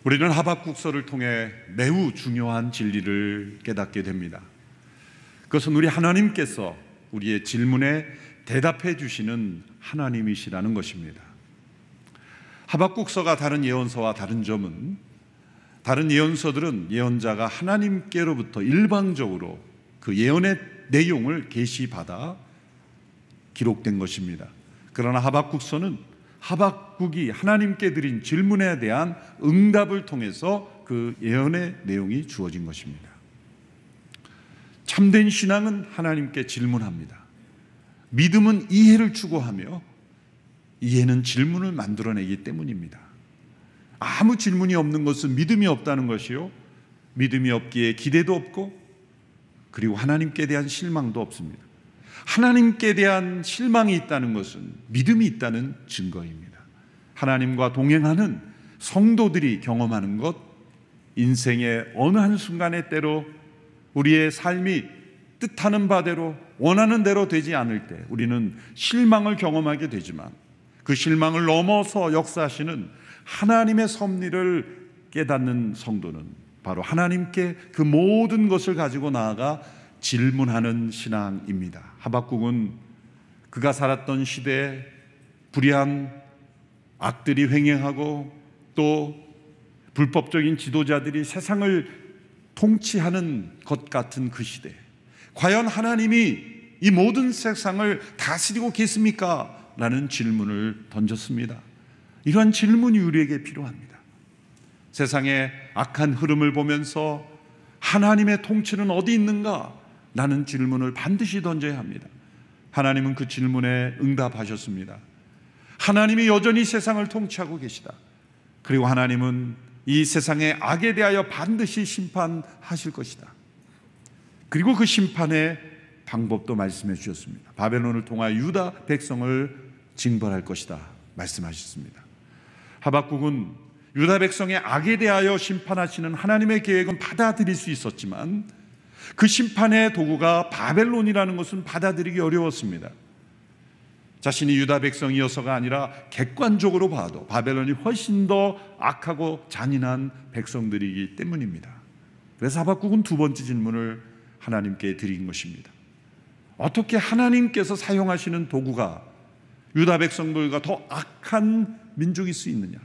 우리는 하박국서를 통해 매우 중요한 진리를 깨닫게 됩니다. 그것은 우리 하나님께서 우리의 질문에 대답해 주시는 하나님이시라는 것입니다. 하박국서가 다른 예언서와 다른 점은, 다른 예언서들은 예언자가 하나님께로부터 일방적으로 그 예언의 내용을 계시받아 기록된 것입니다. 그러나 하박국서는 하박국이 하나님께 드린 질문에 대한 응답을 통해서 그 예언의 내용이 주어진 것입니다. 참된 신앙은 하나님께 질문합니다. 믿음은 이해를 추구하며 이해는 질문을 만들어내기 때문입니다. 아무 질문이 없는 것은 믿음이 없다는 것이요, 믿음이 없기에 기대도 없고 그리고 하나님께 대한 실망도 없습니다. 하나님께 대한 실망이 있다는 것은 믿음이 있다는 증거입니다. 하나님과 동행하는 성도들이 경험하는 것, 인생의 어느 한순간에 때로 우리의 삶이 뜻하는 바대로 원하는 대로 되지 않을 때 우리는 실망을 경험하게 되지만, 그 실망을 넘어서 역사하시는 하나님의 섭리를 깨닫는 성도는 바로 하나님께 그 모든 것을 가지고 나아가 질문하는 신앙입니다. 하박국은 그가 살았던 시대에 불의한 악들이 횡행하고 또 불법적인 지도자들이 세상을 통치하는 것 같은 그 시대, 과연 하나님이 이 모든 세상을 다스리고 계십니까? 라는 질문을 던졌습니다. 이러한 질문이 우리에게 필요합니다. 세상의 악한 흐름을 보면서 하나님의 통치는 어디 있는가? 라는 질문을 반드시 던져야 합니다. 하나님은 그 질문에 응답하셨습니다. 하나님이 여전히 세상을 통치하고 계시다. 그리고 하나님은 이 세상의 악에 대하여 반드시 심판하실 것이다. 그리고 그 심판의 방법도 말씀해 주셨습니다. 바벨론을 통하여 유다 백성을 징벌할 것이다 말씀하셨습니다. 하박국은 유다 백성의 악에 대하여 심판하시는 하나님의 계획은 받아들일 수 있었지만 그 심판의 도구가 바벨론이라는 것은 받아들이기 어려웠습니다. 자신이 유다 백성이어서가 아니라 객관적으로 봐도 바벨론이 훨씬 더 악하고 잔인한 백성들이기 때문입니다. 그래서 하박국은 두 번째 질문을 하나님께 드린 것입니다. 어떻게 하나님께서 사용하시는 도구가 유다 백성들과 더 악한 민족일 수 있느냐?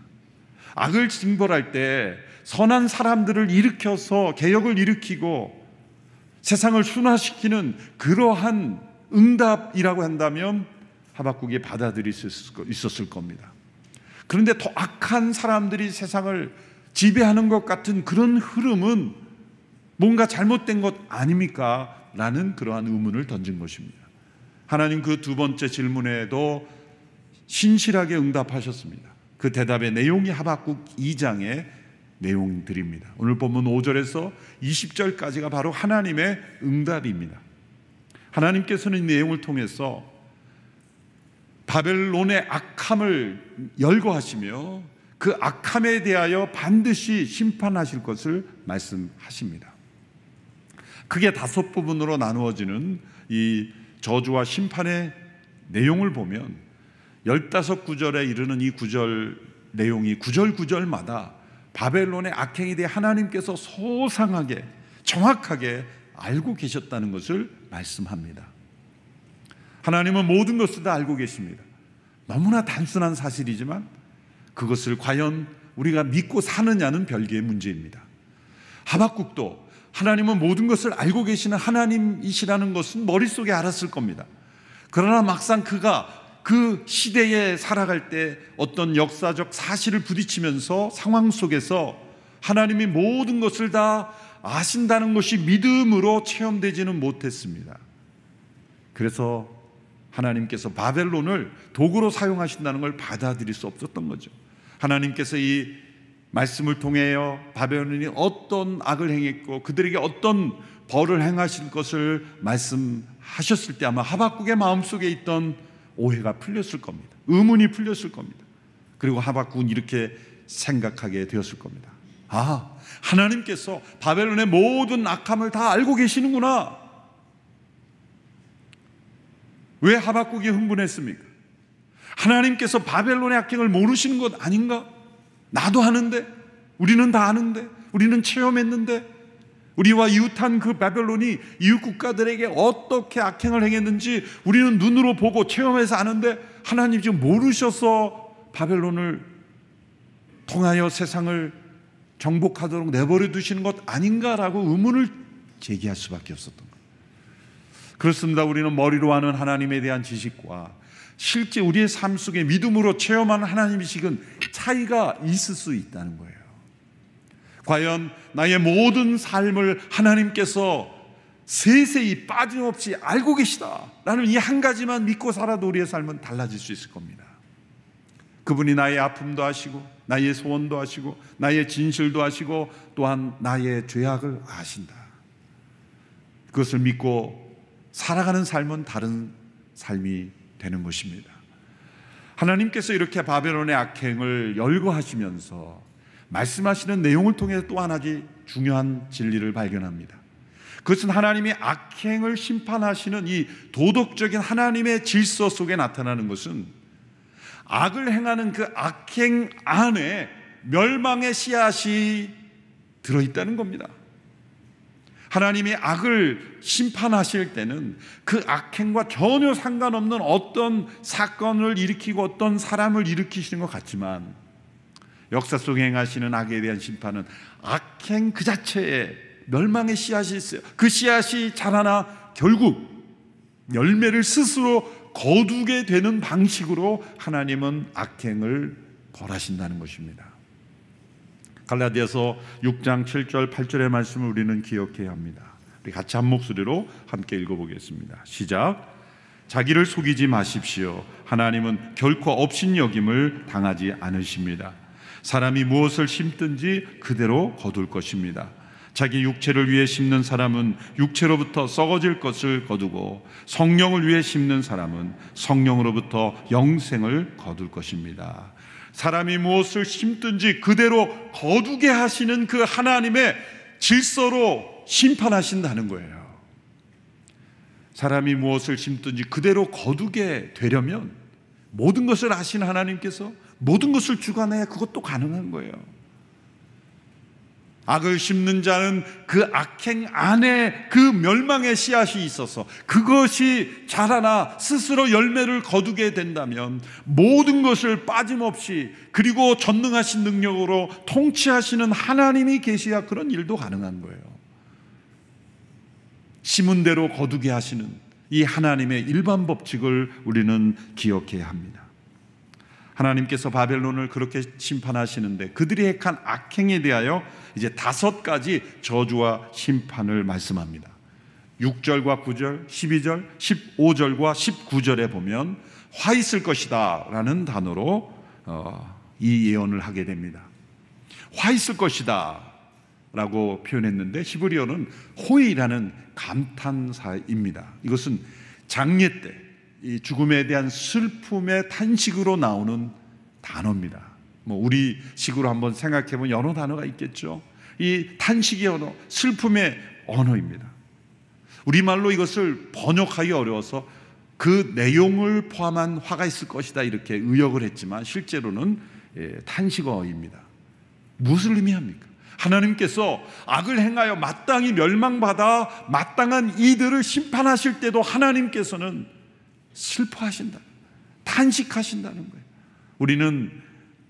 악을 징벌할 때 선한 사람들을 일으켜서 개혁을 일으키고 세상을 순화시키는 그러한 응답이라고 한다면 하박국이 받아들일 수 있었을 겁니다. 그런데 더 악한 사람들이 세상을 지배하는 것 같은 그런 흐름은 뭔가 잘못된 것 아닙니까? 라는 그러한 의문을 던진 것입니다. 하나님 그 두 번째 질문에도 신실하게 응답하셨습니다. 그 대답의 내용이 하박국 2장의 내용들입니다. 오늘 본문 5절에서 20절까지가 바로 하나님의 응답입니다. 하나님께서는 이 내용을 통해서 바벨론의 악함을 열거하시며 그 악함에 대하여 반드시 심판하실 것을 말씀하십니다. 크게 5부분으로 나누어지는 이 저주와 심판의 내용을 보면 15구절에 이르는 이 구절 내용이 구절마다 바벨론의 악행에 대해 하나님께서 소상하게 정확하게 알고 계셨다는 것을 말씀합니다. 하나님은 모든 것을 다 알고 계십니다. 너무나 단순한 사실이지만 그것을 과연 우리가 믿고 사느냐는 별개의 문제입니다. 하박국도 하나님은 모든 것을 알고 계시는 하나님이시라는 것은 머릿속에 알았을 겁니다. 그러나 막상 그가 그 시대에 살아갈 때 어떤 역사적 사실을 부딪히면서 상황 속에서 하나님이 모든 것을 다 아신다는 것이 믿음으로 체험되지는 못했습니다. 그래서 하나님께서 바벨론을 도구로 사용하신다는 걸 받아들일 수 없었던 거죠. 하나님께서 이 말씀을 통하여 바벨론이 어떤 악을 행했고 그들에게 어떤 벌을 행하실 것을 말씀하셨을 때 아마 하박국의 마음속에 있던 오해가 풀렸을 겁니다. 의문이 풀렸을 겁니다. 그리고 하박국은 이렇게 생각하게 되었을 겁니다. 아, 하나님께서 바벨론의 모든 악함을 다 알고 계시는구나. 왜 하박국이 흥분했습니까? 하나님께서 바벨론의 악행을 모르시는 것 아닌가? 나도 하는데 우리는 다 아는데, 우리는 체험했는데, 우리와 이웃한 그 바벨론이 이웃 국가들에게 어떻게 악행을 행했는지 우리는 눈으로 보고 체험해서 아는데 하나님 지금 모르셔서 바벨론을 통하여 세상을 정복하도록 내버려 두시는 것 아닌가라고 의문을 제기할 수밖에 없었던 거예요. 그렇습니다. 우리는 머리로 아는 하나님에 대한 지식과 실제 우리의 삶 속에 믿음으로 체험하는 하나님의 지식은 차이가 있을 수 있다는 거예요. 과연 나의 모든 삶을 하나님께서 세세히 빠짐없이 알고 계시다라는 이 한 가지만 믿고 살아도 우리의 삶은 달라질 수 있을 겁니다. 그분이 나의 아픔도 아시고 나의 소원도 아시고 나의 진실도 아시고 또한 나의 죄악을 아신다. 그것을 믿고 살아가는 삶은 다른 삶이 되는 것입니다. 하나님께서 이렇게 바벨론의 악행을 열거하시면서 말씀하시는 내용을 통해서 또 한 가지 중요한 진리를 발견합니다. 그것은 하나님이 악행을 심판하시는 이 도덕적인 하나님의 질서 속에 나타나는 것은 악을 행하는 그 악행 안에 멸망의 씨앗이 들어있다는 겁니다. 하나님이 악을 심판하실 때는 그 악행과 전혀 상관없는 어떤 사건을 일으키고 어떤 사람을 일으키시는 것 같지만 역사 속에 행하시는 악에 대한 심판은 악행 그 자체에 멸망의 씨앗이 있어요. 그 씨앗이 자라나 결국 열매를 스스로 거두게 되는 방식으로 하나님은 악행을 벌하신다는 것입니다. 갈라디아서 6장 7절 8절의 말씀을 우리는 기억해야 합니다. 우리 같이 한 목소리로 함께 읽어보겠습니다. 시작. 자기를 속이지 마십시오. 하나님은 결코 업신여김을 당하지 않으십니다. 사람이 무엇을 심든지 그대로 거둘 것입니다. 자기 육체를 위해 심는 사람은 육체로부터 썩어질 것을 거두고 성령을 위해 심는 사람은 성령으로부터 영생을 거둘 것입니다. 사람이 무엇을 심든지 그대로 거두게 하시는 그 하나님의 질서로 심판하신다는 거예요. 사람이 무엇을 심든지 그대로 거두게 되려면 모든 것을 아신 하나님께서 모든 것을 주관해야 그것도 가능한 거예요. 악을 심는 자는 그 악행 안에 그 멸망의 씨앗이 있어서 그것이 자라나 스스로 열매를 거두게 된다면 모든 것을 빠짐없이 그리고 전능하신 능력으로 통치하시는 하나님이 계셔야 그런 일도 가능한 거예요. 심은 대로 거두게 하시는 이 하나님의 일반 법칙을 우리는 기억해야 합니다. 하나님께서 바벨론을 그렇게 심판하시는데 그들이 행한 악행에 대하여 이제 5가지 저주와 심판을 말씀합니다. 6절과 9절, 12절, 15절과 19절에 보면 화 있을 것이다 라는 단어로 이 예언을 하게 됩니다. 화 있을 것이다 라고 표현했는데 히브리어는 호이라는 감탄사입니다. 이것은 장례 때 이 죽음에 대한 슬픔의 탄식으로 나오는 단어입니다. 우리식으로 한번 생각해보면 여러 단어가 있겠죠. 이 탄식의 언어, 슬픔의 언어입니다. 우리말로 이것을 번역하기 어려워서 그 내용을 포함한 화가 있을 것이다 이렇게 의역을 했지만 실제로는 탄식어입니다. 무엇을 의미합니까? 하나님께서 악을 행하여 마땅히 멸망받아 마땅한 이들을 심판하실 때도 하나님께서는 슬퍼하신다, 탄식하신다는 거예요. 우리는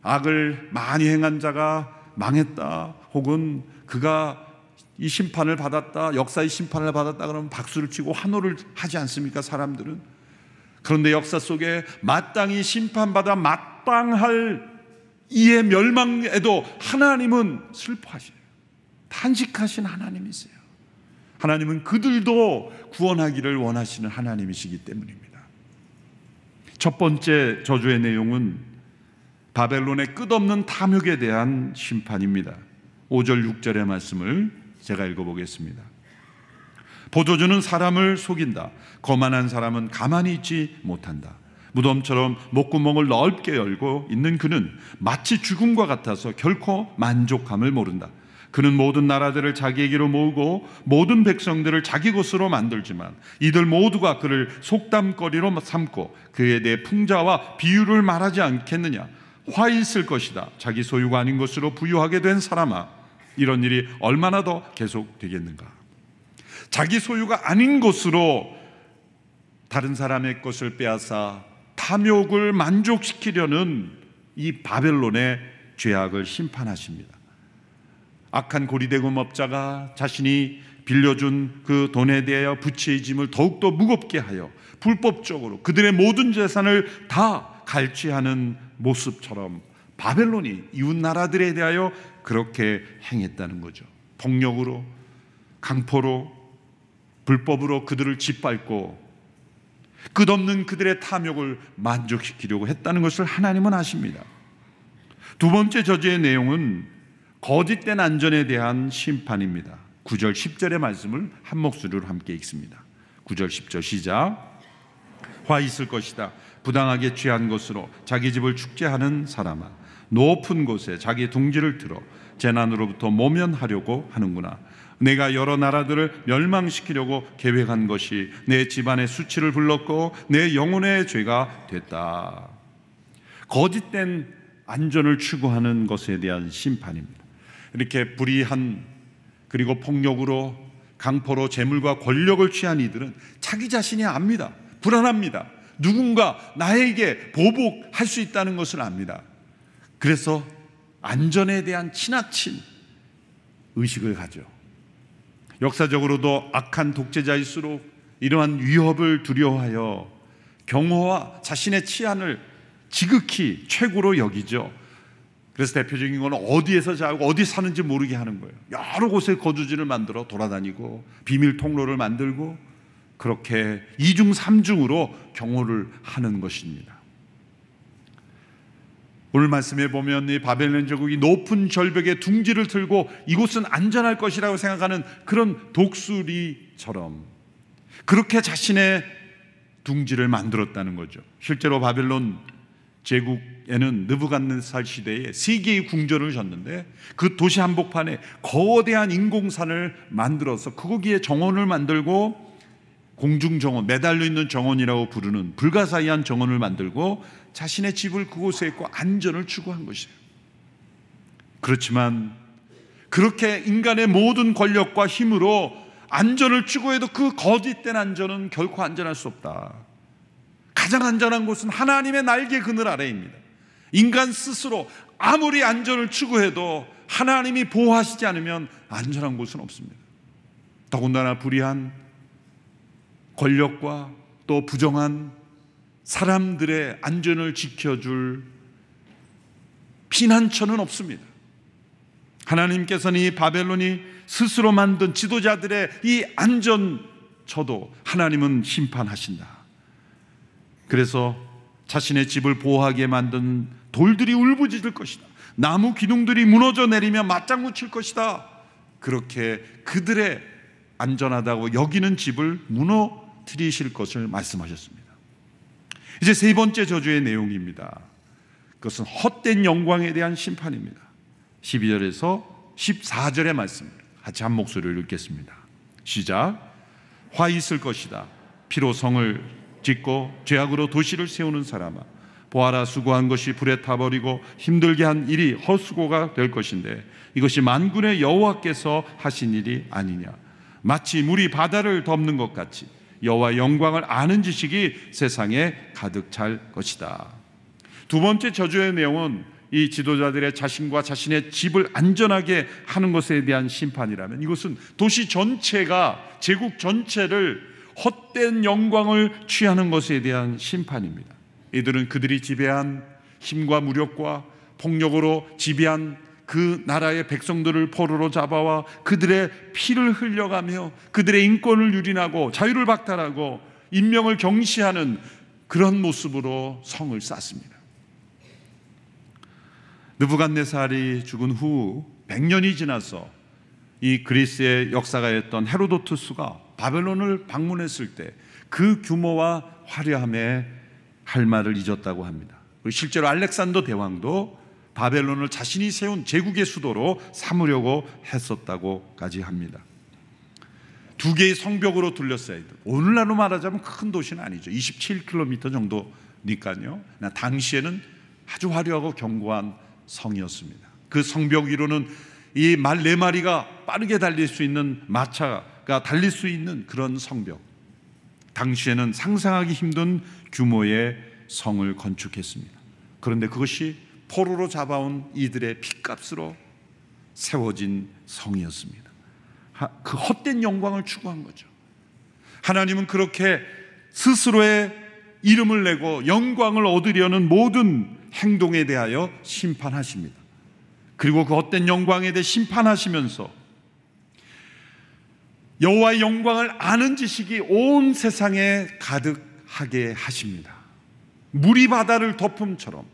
악을 많이 행한 자가 망했다 혹은 그가 이 심판을 받았다, 역사의 심판을 받았다 그러면 박수를 치고 환호를 하지 않습니까? 사람들은. 그런데 역사 속에 마땅히 심판받아 마땅할 이의 멸망에도 하나님은 슬퍼하셔요. 탄식하신 하나님이세요. 하나님은 그들도 구원하기를 원하시는 하나님이시기 때문입니다. 첫 번째 저주의 내용은 바벨론의 끝없는 탐욕에 대한 심판입니다. 5절 6절의 말씀을 제가 읽어보겠습니다. 포도주는 사람을 속인다. 거만한 사람은 가만히 있지 못한다. 무덤처럼 목구멍을 넓게 열고 있는 그는 마치 죽음과 같아서 결코 만족함을 모른다. 그는 모든 나라들을 자기에게로 모으고 모든 백성들을 자기 것으로 만들지만 이들 모두가 그를 속담거리로 삼고 그에 대해 풍자와 비유를 말하지 않겠느냐. 화 있을 것이다. 자기 소유가 아닌 것으로 부유하게 된 사람아, 이런 일이 얼마나 더 계속되겠는가. 자기 소유가 아닌 것으로 다른 사람의 것을 빼앗아 탐욕을 만족시키려는 이 바벨론의 죄악을 심판하십니다. 악한 고리대금업자가 자신이 빌려준 그 돈에 대하여 부채의 짐을 더욱더 무겁게 하여 불법적으로 그들의 모든 재산을 다 갈취하는 모습처럼 바벨론이 이웃 나라들에 대하여 그렇게 행했다는 거죠. 폭력으로, 강포로, 불법으로 그들을 짓밟고 끝없는 그들의 탐욕을 만족시키려고 했다는 것을 하나님은 아십니다. 두 번째 저주의 내용은 거짓된 안전에 대한 심판입니다. 9절 10절의 말씀을 한 목소리로 함께 읽습니다. 9절 10절 시작. 화 있을 것이다. 부당하게 취한 것으로 자기 집을 축제하는 사람아, 높은 곳에 자기 둥지를 들어 재난으로부터 모면하려고 하는구나. 내가 여러 나라들을 멸망시키려고 계획한 것이 내 집안의 수치를 불렀고 내 영혼의 죄가 됐다. 거짓된 안전을 추구하는 것에 대한 심판입니다. 이렇게 불의한 그리고 폭력으로 강포로 재물과 권력을 취한 이들은 자기 자신이 압니다. 불안합니다. 누군가 나에게 보복할 수 있다는 것을 압니다. 그래서 안전에 대한 지나친 의식을 가져. 역사적으로도 악한 독재자일수록 이러한 위협을 두려워하여 경호와 자신의 치안을 지극히 최고로 여기죠. 그래서 대표적인 건 어디에서 자고 어디 사는지 모르게 하는 거예요. 여러 곳에 거주지를 만들어 돌아다니고 비밀 통로를 만들고 그렇게 이중 삼중으로 경호를 하는 것입니다. 오늘 말씀에 보면 이 바벨론 제국이 높은 절벽에 둥지를 틀고 이곳은 안전할 것이라고 생각하는 그런 독수리처럼 그렇게 자신의 둥지를 만들었다는 거죠. 실제로 바벨론 제국에는 느부갓네살 시대에 3개의 궁전을 졌는데 그 도시 한복판에 거대한 인공산을 만들어서 거기에 정원을 만들고 공중정원, 매달려 있는 정원이라고 부르는 불가사의한 정원을 만들고 자신의 집을 그곳에 있고 안전을 추구한 것이에요. 그렇지만 그렇게 인간의 모든 권력과 힘으로 안전을 추구해도 그 거짓된 안전은 결코 안전할 수 없다. 가장 안전한 곳은 하나님의 날개 그늘 아래입니다. 인간 스스로 아무리 안전을 추구해도 하나님이 보호하시지 않으면 안전한 곳은 없습니다. 더군다나 불의한 권력과 또 부정한 사람들의 안전을 지켜줄 피난처는 없습니다. 하나님께서는 이 바벨론이 스스로 만든 지도자들의 이 안전처도 하나님은 심판하신다. 그래서 자신의 집을 보호하게 만든 돌들이 울부짖을 것이다. 나무 기둥들이 무너져 내리며 맞장구 칠 것이다. 그렇게 그들의 안전하다고 여기는 집을 무너뜨리실 것을 말씀하셨습니다. 이제 세 번째 저주의 내용입니다. 그것은 헛된 영광에 대한 심판입니다. 12절에서 14절의 말씀입니다. 같이 한 목소리로 읽겠습니다. 시작. 화 있을 것이다. 피로 성을 짓고 죄악으로 도시를 세우는 사람아, 보아라, 수고한 것이 불에 타버리고 힘들게 한 일이 헛수고가 될 것인데 이것이 만군의 여호와께서 하신 일이 아니냐. 마치 물이 바다를 덮는 것 같이 여호와의 영광을 아는 지식이 세상에 가득 찰 것이다. 두 번째 저주의 내용은 이 지도자들의 자신과 자신의 집을 안전하게 하는 것에 대한 심판이라면 이것은 도시 전체가, 제국 전체를 헛된 영광을 취하는 것에 대한 심판입니다. 이들은 그들이 지배한 힘과 무력과 폭력으로 지배한 그 나라의 백성들을 포로로 잡아와 그들의 피를 흘려가며 그들의 인권을 유린하고 자유를 박탈하고 인명을 경시하는 그런 모습으로 성을 쌓습니다. 느부갓네살이 죽은 후 100년이 지나서 이 그리스의 역사가였던 헤로도투스가 바벨론을 방문했을 때 그 규모와 화려함에 할 말을 잊었다고 합니다. 실제로 알렉산더 대왕도 바벨론을 자신이 세운 제국의 수도로 삼으려고 했었다고까지 합니다. 두 개의 성벽으로 둘러싸여 있던, 오늘날로 말하자면 큰 도시는 아니죠. 27km 정도니까요. 당시에는 아주 화려하고 견고한 성이었습니다. 그 성벽 위로는 이 말 4마리가 빠르게 달릴 수 있는 마차가 달릴 수 있는 그런 성벽, 당시에는 상상하기 힘든 규모의 성을 건축했습니다. 그런데 그것이 포로로 잡아온 이들의 핏값으로 세워진 성이었습니다. 그 헛된 영광을 추구한 거죠. 하나님은 그렇게 스스로의 이름을 내고 영광을 얻으려는 모든 행동에 대하여 심판하십니다. 그리고 그 헛된 영광에 대해 심판하시면서 여호와의 영광을 아는 지식이 온 세상에 가득하게 하십니다. 물이 바다를 덮음처럼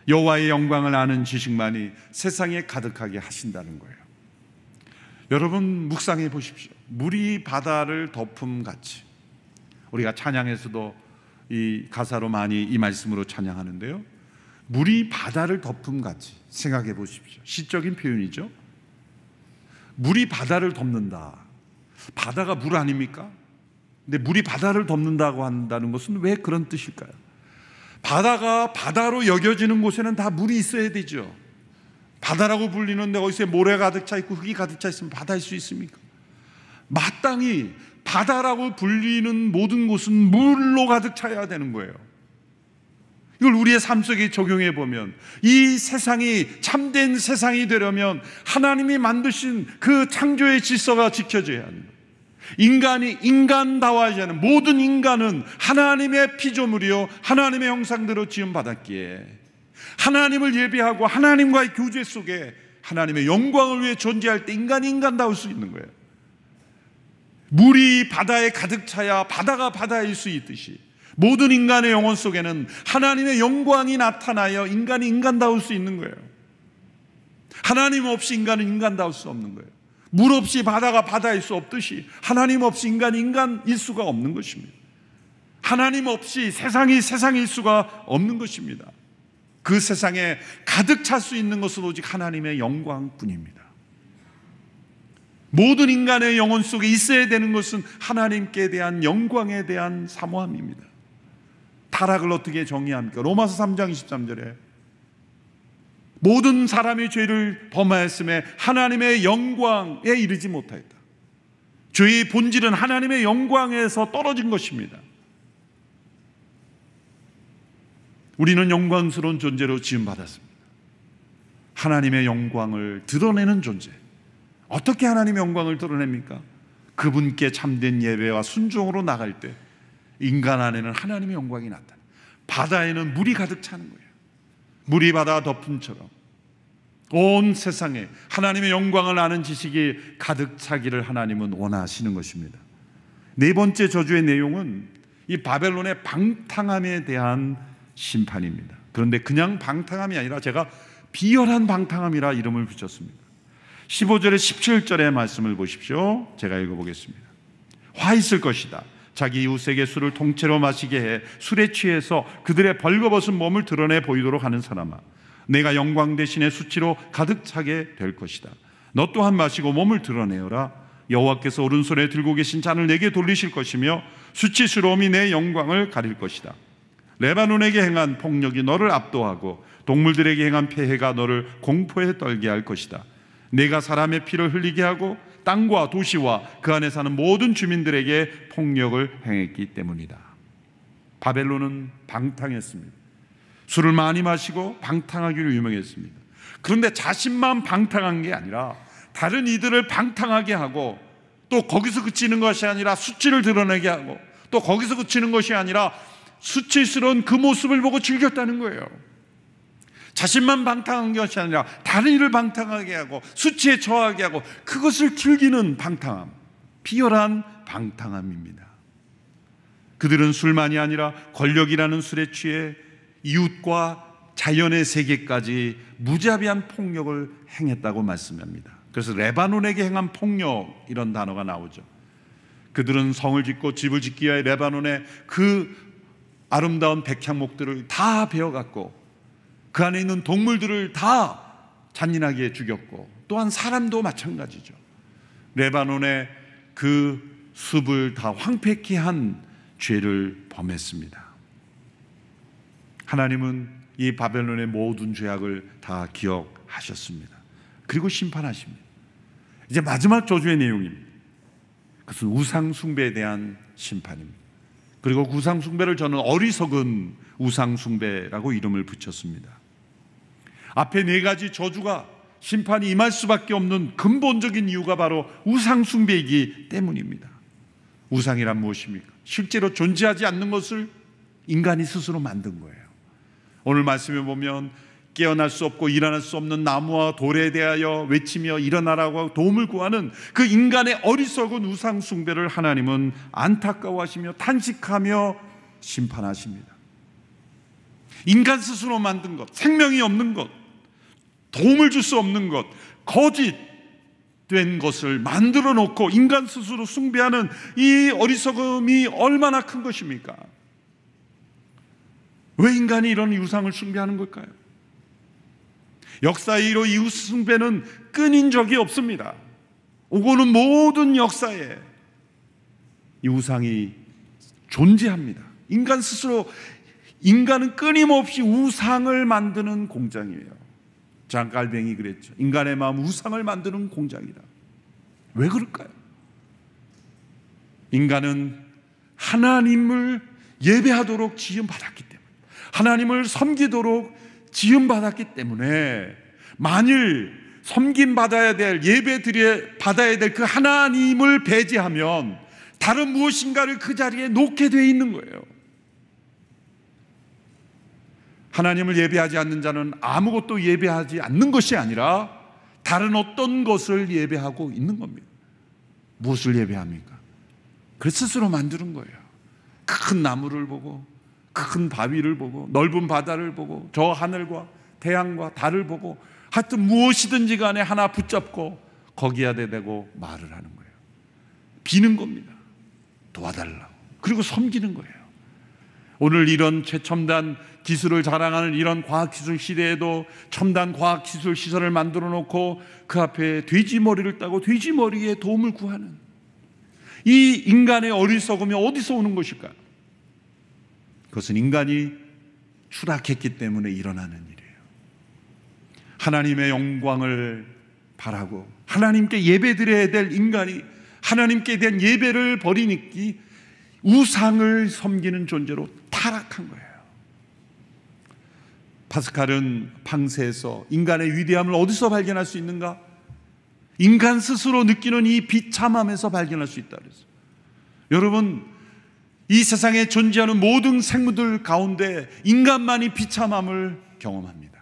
여호와의 영광을 아는 지식만이 세상에 가득하게 하신다는 거예요. 여러분 묵상해 보십시오. 물이 바다를 덮음같이, 우리가 찬양에서도 이 가사로 많이 이 말씀으로 찬양하는데요, 물이 바다를 덮음같이 생각해 보십시오. 시적인 표현이죠. 물이 바다를 덮는다. 바다가 물 아닙니까? 근데 물이 바다를 덮는다고 한다는 것은 왜 그런 뜻일까요? 바다가 바다로 여겨지는 곳에는 다 물이 있어야 되죠. 바다라고 불리는데 어디서 모래 가득 차 있고 흙이 가득 차 있으면 바다일 수 있습니까? 마땅히 바다라고 불리는 모든 곳은 물로 가득 차야 되는 거예요. 이걸 우리의 삶 속에 적용해 보면, 이 세상이 참된 세상이 되려면 하나님이 만드신 그 창조의 질서가 지켜져야 합니다. 인간이 인간다워야지 하는, 모든 인간은 하나님의 피조물이요 하나님의 형상대로 지음받았기에 하나님을 예배하고 하나님과의 교제 속에 하나님의 영광을 위해 존재할 때 인간이 인간다울 수 있는 거예요. 물이 바다에 가득 차야 바다가 바다일 수 있듯이 모든 인간의 영혼 속에는 하나님의 영광이 나타나여 인간이 인간다울 수 있는 거예요. 하나님 없이 인간은 인간다울 수 없는 거예요. 물 없이 바다가 바다일 수 없듯이 하나님 없이 인간이 인간일 수가 없는 것입니다. 하나님 없이 세상이 세상일 수가 없는 것입니다. 그 세상에 가득 찰 수 있는 것은 오직 하나님의 영광뿐입니다. 모든 인간의 영혼 속에 있어야 되는 것은 하나님께 대한 영광에 대한 사모함입니다. 타락을 어떻게 정의합니까? 로마서 3장 23절에 모든 사람이 죄를 범하였음에 하나님의 영광에 이르지 못하였다. 죄의 본질은 하나님의 영광에서 떨어진 것입니다. 우리는 영광스러운 존재로 지음받았습니다. 하나님의 영광을 드러내는 존재. 어떻게 하나님의 영광을 드러냅니까? 그분께 참된 예배와 순종으로 나갈 때 인간 안에는 하나님의 영광이 나타나. 바다에는 물이 가득 차는 거예요. 물이 바다 덮음처럼 온 세상에 하나님의 영광을 아는 지식이 가득 차기를 하나님은 원하시는 것입니다. 네 번째 저주의 내용은 이 바벨론의 방탕함에 대한 심판입니다. 그런데 그냥 방탕함이 아니라 제가 비열한 방탕함이라 이름을 붙였습니다. 15절에 17절의 말씀을 보십시오. 제가 읽어보겠습니다. 화 있을 것이다. 자기 이웃에게 술을 통째로 마시게 해 술에 취해서 그들의 벌거벗은 몸을 드러내 보이도록 하는 사람아, 내가 영광 대신에 수치로 가득 차게 될 것이다. 너 또한 마시고 몸을 드러내어라. 여호와께서 오른손에 들고 계신 잔을 내게 돌리실 것이며 수치스러움이 내 영광을 가릴 것이다. 레바논에게 행한 폭력이 너를 압도하고 동물들에게 행한 폐해가 너를 공포에 떨게 할 것이다. 내가 사람의 피를 흘리게 하고 땅과 도시와 그 안에 사는 모든 주민들에게 폭력을 행했기 때문이다. 바벨론은 방탕했습니다. 술을 많이 마시고 방탕하기로 유명했습니다. 그런데 자신만 방탕한 게 아니라 다른 이들을 방탕하게 하고, 또 거기서 그치는 것이 아니라 수치를 드러내게 하고, 또 거기서 그치는 것이 아니라 수치스러운 그 모습을 보고 즐겼다는 거예요. 자신만 방탕한 것이 아니라 다른 이를 방탕하게 하고 수치에 처하게 하고 그것을 즐기는 방탕함, 비열한 방탕함입니다. 그들은 술만이 아니라 권력이라는 술에 취해 이웃과 자연의 세계까지 무자비한 폭력을 행했다고 말씀합니다. 그래서 레바논에게 행한 폭력, 이런 단어가 나오죠. 그들은 성을 짓고 집을 짓기 위해 레바논의 그 아름다운 백향목들을 다 베어갔고 그 안에 있는 동물들을 다 잔인하게 죽였고, 또한 사람도 마찬가지죠. 레바논의 그 숲을 다 황폐케 한 죄를 범했습니다. 하나님은 이 바벨론의 모든 죄악을 다 기억하셨습니다. 그리고 심판하십니다. 이제 마지막 저주의 내용입니다. 그것은 우상 숭배에 대한 심판입니다. 그리고 우상 숭배를 저는 어리석은 우상 숭배라고 이름을 붙였습니다. 앞에 네 가지 저주가 심판이 임할 수밖에 없는 근본적인 이유가 바로 우상 숭배이기 때문입니다. 우상이란 무엇입니까? 실제로 존재하지 않는 것을 인간이 스스로 만든 거예요. 오늘 말씀에 보면 깨어날 수 없고 일어날 수 없는 나무와 돌에 대하여 외치며 일어나라고 도움을 구하는 그 인간의 어리석은 우상 숭배를 하나님은 안타까워하시며 탄식하며 심판하십니다. 인간 스스로 만든 것, 생명이 없는 것, 도움을 줄 수 없는 것, 거짓된 것을 만들어 놓고 인간 스스로 숭배하는 이 어리석음이 얼마나 큰 것입니까? 왜 인간이 이런 우상을 숭배하는 걸까요? 역사의로 이 숭배는 끊인 적이 없습니다. 오고는 모든 역사에 이 우상이 존재합니다. 인간 스스로, 인간은 끊임없이 우상을 만드는 공장이에요. 장깔뱅이 그랬죠. 인간의 마음 우상을 만드는 공장이다. 왜 그럴까요? 인간은 하나님을 예배하도록 지음받았기 때문에, 하나님을 섬기도록 지음받았기 때문에 만일 섬김받아야 될, 예배 드려 받아야 될 그 하나님을 배제하면 다른 무엇인가를 그 자리에 놓게 되어 있는 거예요. 하나님을 예배하지 않는 자는 아무것도 예배하지 않는 것이 아니라 다른 어떤 것을 예배하고 있는 겁니다. 무엇을 예배합니까? 그래서 스스로 만드는 거예요. 큰 나무를 보고, 큰 바위를 보고, 넓은 바다를 보고, 저 하늘과 태양과 달을 보고, 하여튼 무엇이든지 간에 하나 붙잡고 거기에 대고 말을 하는 거예요. 비는 겁니다. 도와달라고. 그리고 섬기는 거예요. 오늘 이런 최첨단 기술을 자랑하는 이런 과학기술 시대에도 첨단 과학기술 시설을 만들어 놓고 그 앞에 돼지머리를 따고 돼지머리에 도움을 구하는 이 인간의 어리석음이 어디서 오는 것일까요? 그것은 인간이 추락했기 때문에 일어나는 일이에요. 하나님의 영광을 바라고 하나님께 예배드려야 될 인간이 하나님께 대한 예배를 버리니까 우상을 섬기는 존재로 타락한 거예요. 파스칼은 방세에서 인간의 위대함을 어디서 발견할 수 있는가? 인간 스스로 느끼는 이 비참함에서 발견할 수 있다 그랬어요. 여러분, 이 세상에 존재하는 모든 생물들 가운데 인간만이 비참함을 경험합니다.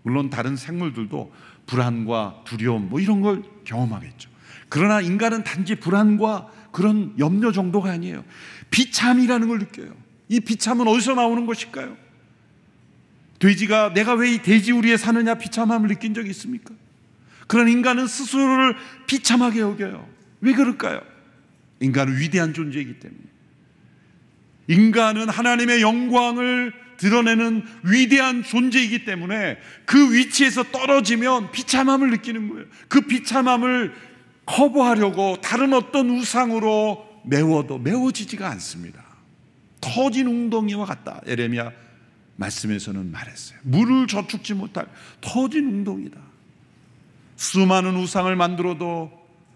물론 다른 생물들도 불안과 두려움 이런 걸 경험하겠죠. 그러나 인간은 단지 불안과 그런 염려 정도가 아니에요. 비참이라는 걸 느껴요. 이 비참은 어디서 나오는 것일까요? 돼지가 내가 왜 이 돼지우리에 사느냐 비참함을 느낀 적이 있습니까? 그런 인간은 스스로를 비참하게 여겨요. 왜 그럴까요? 인간은 위대한 존재이기 때문에. 인간은 하나님의 영광을 드러내는 위대한 존재이기 때문에 그 위치에서 떨어지면 비참함을 느끼는 거예요. 그 비참함을 커버하려고 다른 어떤 우상으로 메워도 메워지지가 않습니다. 터진 웅덩이와 같다. 예레미야 말씀에서는 말했어요. 물을 저축지 못할 터진 웅덩이다. 수많은 우상을 만들어도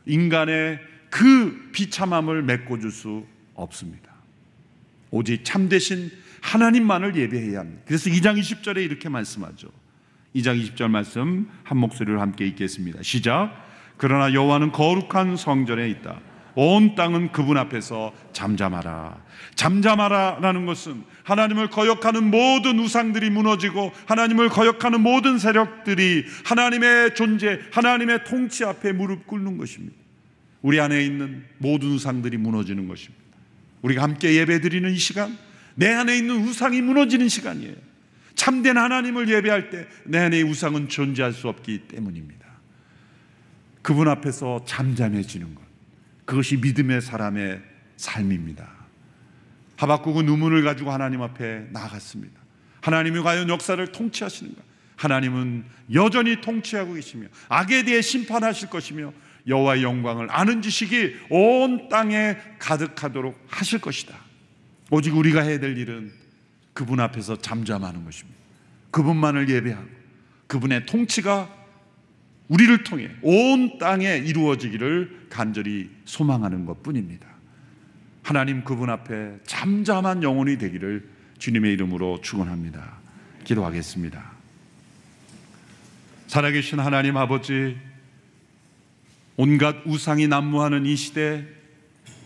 인간의 그 비참함을 메꿔줄 수 없습니다. 오직 참되신 하나님만을 예배해야 합니다. 그래서 2장 20절에 이렇게 말씀하죠. 2장 20절 말씀 한 목소리로 함께 읽겠습니다. 시작. 그러나 여호와는 거룩한 성전에 있다. 온 땅은 그분 앞에서 잠잠하라. 잠잠하라라는 것은 하나님을 거역하는 모든 우상들이 무너지고 하나님을 거역하는 모든 세력들이 하나님의 존재, 하나님의 통치 앞에 무릎 꿇는 것입니다. 우리 안에 있는 모든 우상들이 무너지는 것입니다. 우리가 함께 예배드리는 이 시간, 내 안에 있는 우상이 무너지는 시간이에요. 참된 하나님을 예배할 때 내 안에 우상은 존재할 수 없기 때문입니다. 그분 앞에서 잠잠해지는 것, 그것이 믿음의 사람의 삶입니다. 하박국은 의문을 가지고 하나님 앞에 나아갔습니다. 하나님이 과연 역사를 통치하시는가? 하나님은 여전히 통치하고 계시며 악에 대해 심판하실 것이며 여호와의 영광을 아는 지식이 온 땅에 가득하도록 하실 것이다. 오직 우리가 해야 될 일은 그분 앞에서 잠잠하는 것입니다. 그분만을 예배하고 그분의 통치가 우리를 통해 온 땅에 이루어지기를 간절히 소망하는 것뿐입니다. 하나님 그분 앞에 잠잠한 영혼이 되기를 주님의 이름으로 축원합니다. 기도하겠습니다. 살아계신 하나님 아버지, 온갖 우상이 난무하는 이 시대,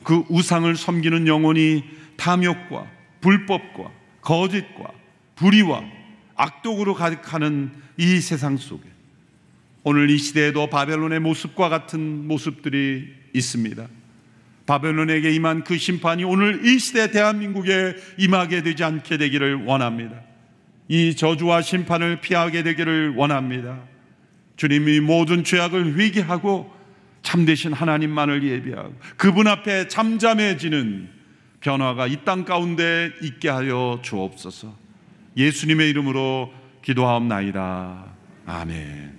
그 우상을 섬기는 영혼이 탐욕과 불법과 거짓과 불의와 악독으로 가득하는 이 세상 속에 오늘 이 시대에도 바벨론의 모습과 같은 모습들이 있습니다. 바벨론에게 임한 그 심판이 오늘 이 시대 대한민국에 임하게 되지 않게 되기를 원합니다. 이 저주와 심판을 피하게 되기를 원합니다. 주님이 모든 죄악을 회개하고 참되신 하나님만을 예배하고 그분 앞에 잠잠해지는 변화가 이 땅 가운데 있게 하여 주옵소서. 예수님의 이름으로 기도하옵나이다. 아멘.